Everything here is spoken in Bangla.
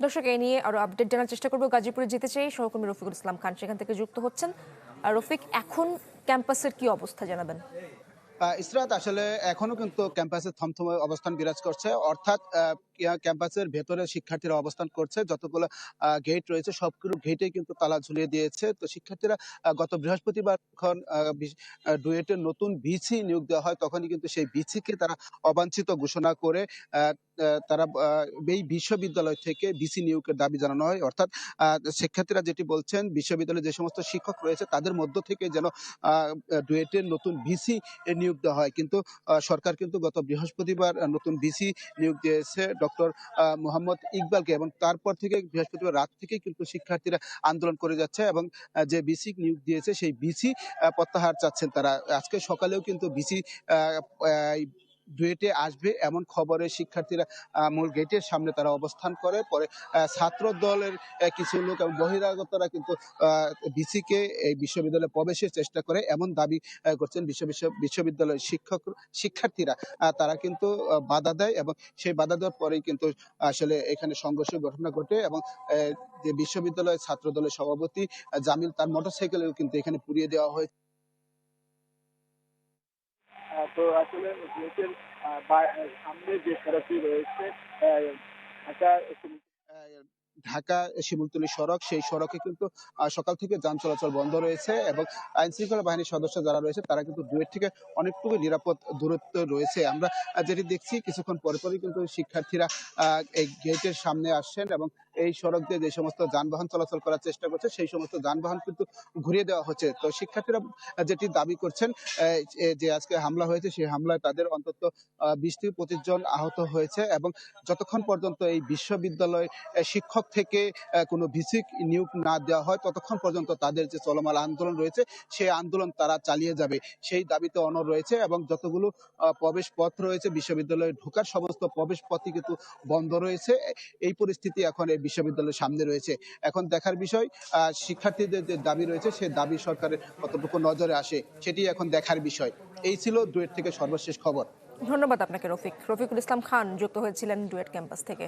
দর্শক, এই নিয়ে আরো আপডেট জানার চেষ্টা করবো। গাজীপুরে যেতে চাই সহকর্মী রফিকুল ইসলাম খান সেখান থেকে যুক্ত হচ্ছেন। আর রফিক, এখন ক্যাম্পাসের কি অবস্থা জানাবেন? ইসরাত, আসলে এখনো কিন্তু ক্যাম্পাসে থমথমে অবস্থান বিরাজ করছে। অর্থাৎ ক্যাম্পাসের ভেতরে শিক্ষার্থীরা অবস্থান করছে। যতগুলো গেট রয়েছে সবগুলো গেটে কিন্তু তালা ঝুলিয়ে দিয়েছে। তো শিক্ষার্থীরা গত বৃহস্পতিবার যখন ডুয়েটের নতুন ভিসি নিয়োগ দেওয়া হয়, তখনই কিন্তু সেই ভিসিকে তারা অবাঞ্ছিত ঘোষণা করে আহ, তারা এই বিশ্ববিদ্যালয় থেকে ভিসি নিয়োগের দাবি জানানো হয়। অর্থাৎ শিক্ষার্থীরা যেটি বলছেন, বিশ্ববিদ্যালয়ে যে সমস্ত শিক্ষক রয়েছে তাদের মধ্য থেকে যেন ডুয়েটের নতুন ভিসি নিয়োগ দেওয়া হয়। কিন্তু সরকার কিন্তু গত বৃহস্পতিবার নতুন ভিসি নিয়োগ দিয়েছে ডক্টর মোহাম্মদ ইকবালকে, এবং তারপর থেকে বৃহস্পতিবার রাত থেকেই কিন্তু শিক্ষার্থীরা আন্দোলন করে যাচ্ছে এবং যে ভিসি নিয়োগ দিয়েছে সেই ভিসি প্রত্যাহার চাচ্ছেন তারা। আজকে সকালেও কিন্তু ভিসি ডুয়েটে আসবে এমন খবরে শিক্ষার্থীরা মূল গেটের সামনে তারা অবস্থান করে। পরে ছাত্র দলের কিছু লোক এবং বহিরাগতরা কিন্তু ভিসিকে এই বিশ্ববিদ্যালয়ে প্রবেশের চেষ্টা করে এমন দাবি করছেন বিশ্ববিদ্যালয়ের শিক্ষার্থীরা। তারা কিন্তু বাধা দেয় এবং সেই বাধা দেওয়ার পরেই কিন্তু আসলে এখানে সংঘর্ষের ঘটনা ঘটে এবং যে বিশ্ববিদ্যালয়ের ছাত্র দলের সভাপতি জামিল, তার মোটরসাইকেলেও কিন্তু এখানে পুড়িয়ে দেওয়া হয়েছে। তো আসলে গেটের সামনে যে সড়কটি রয়েছে আহ, ঢাকা আহ, ঢাকা শিমুলতলি সড়ক, সেই সড়কে কিন্তু সকাল থেকে যান চলাচল বন্ধ রয়েছে এবং আইন শৃঙ্খলা বাহিনীর সদস্য যারা রয়েছে তারা কিন্তু ডুয়েট থেকে অনেকটুকু নিরাপদ দূরত্ব রয়েছে। আমরা যেটি দেখছি, কিছুক্ষণ পরে পরই কিন্তু শিক্ষার্থীরা এই গেটের সামনে আসছেন এবং এই সড়ক দিয়ে যে সমস্ত যানবাহন চলাচল করার চেষ্টা করছে সেই সমস্ত যানবাহন কিন্তু ঘুরিয়ে দেওয়া হচ্ছে। তো শিক্ষার্থীরা যেটি দাবি করছেন, যে আজকে হামলা হয়েছে, সেই হামলায় তাদের অন্তত 20 থেকে 25 জন আহত হয়েছে এবং যতক্ষণ পর্যন্ত এই বিশ্ববিদ্যালয় শিক্ষক থেকে কোনো ভিসি নিয়োগ না দেওয়া হয় ততক্ষণ পর্যন্ত তাদের যে চলমান আন্দোলন রয়েছে সেই আন্দোলন তারা চালিয়ে যাবে, সেই দাবিতে অনড় রয়েছে। এবং যতগুলো প্রবেশ পথ রয়েছে বিশ্ববিদ্যালয়ে ঢোকার সমস্ত প্রবেশ পথই কিন্তু বন্ধ রয়েছে। এই পরিস্থিতি এখন এই বিশ্ববিদ্যালয়ের সামনে রয়েছে। এখন দেখার বিষয়, শিক্ষার্থীদের যে দাবি রয়েছে সেই দাবি সরকারের কতটুকু নজরে আসে সেটি এখন দেখার বিষয়। এই ছিল ডুয়েট থেকে সর্বশেষ খবর। ধন্যবাদ আপনাকে রফিকুল ইসলাম খান যুক্ত হয়েছিলেন ডুয়েট ক্যাম্পাস থেকে।